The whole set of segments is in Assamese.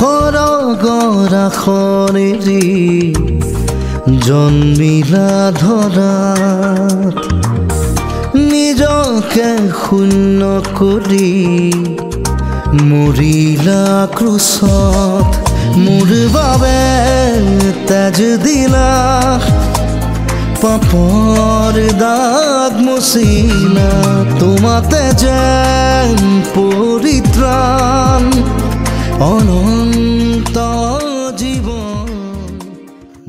কৰগৰা খৰেৰি জন্মিলা ধৰাত, নিজকে শূন্য কৰি মৰিলা ক্ৰুচত। মোৰ বাবে তেজ দিলা, পাপৰ দাগ মুচিলা, তোমাতে যেন পৰিত্ৰাণ অনন্ত জীৱন।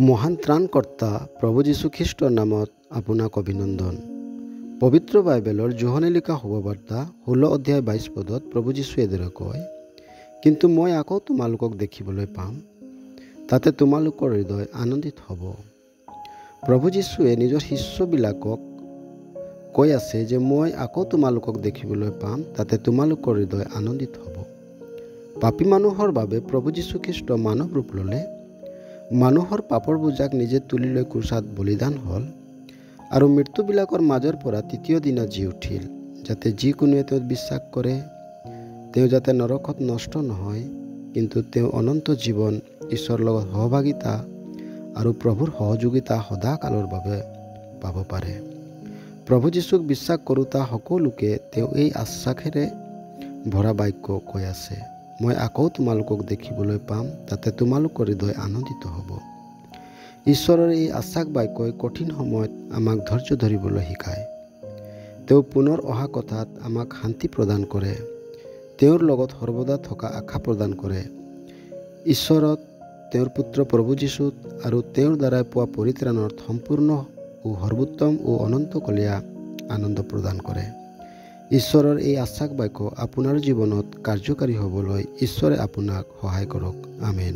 মহান ত্ৰাণকৰ্তা প্ৰভু যীশুখ্ৰীষ্টৰ নামত আপোনাক অভিনন্দন। পবিত্ৰ বাইবেলৰ যোহনে লিখা শুভবাৰ্তা 16 অধ্যায় 22 পদত প্ৰভু যীশুৱে এইদৰে কয়, কিন্তু মই আকৌ তোমালোকক দেখিবলৈ পাম, তাতে তোমালোকৰ হৃদয় আনন্দিত হ'ব। প্ৰভু যীশুৱে নিজৰ শিষ্যবিলাকক কৈ আছে যে মই আকৌ তোমালোকক দেখিবলৈ পাম, তাতে তোমালোকৰ হৃদয় আনন্দিত হ'ব। পাপী মানুহৰ বাবে প্ৰভু যীশুখ্ৰীষ্ট মানৱ ৰূপ ল'লে, মানুহৰ পাপৰ বোজাক নিজে তুলি লৈ ক্ৰুচত বলিদান হ'ল আৰু মৃত্যুবিলাকৰ মাজৰ পৰা তৃতীয় দিনা জি উঠিল, যাতে যিকোনোৱে তেওঁত বিশ্বাস কৰে তেওঁ যাতে নৰকত নষ্ট নহয়, কিন্তু তেওঁ অনন্ত জীৱন, ঈশ্বৰৰ লগত সহভাগিতা আৰু প্ৰভুৰ সহযোগিতা সদাকালৰ বাবে পাব পাৰে। প্ৰভু যীশুক বিশ্বাস কৰোঁতা সকলোকে তেওঁ এই আশ্বাসেৰে ভৰা বাক্য কৈ আছে, মই আকৌ তোমালোকক দেখিবলৈ পাম, তাতে তোমালোকৰ হৃদয় আনন্দিত হ'ব। ঈশ্বৰৰ এই আশ্বাস বাক্যই কঠিন সময়ত আমাক ধৈৰ্য ধৰিবলৈ শিকায়। তেওঁ পুনৰ অহা কথাত আমাক শান্তি প্ৰদান কৰে, তেওঁৰ লগত সৰ্বদা থকা আশা প্ৰদান কৰে। ঈশ্বৰত, তেওঁৰ পুত্ৰ প্ৰভু যীশুত আৰু তেওঁৰ দ্বাৰাই পোৱা পৰিত্ৰাণত সম্পূৰ্ণ ও সৰ্বোত্তম ও অনন্তকলীয়া আনন্দ প্ৰদান কৰে। ঈশ্বৰৰ এই আশ্বাস বাক্য আপোনাৰ জীৱনত কাৰ্যকাৰী হ'বলৈ ঈশ্বৰে আপোনাক সহায় কৰক। আমেন।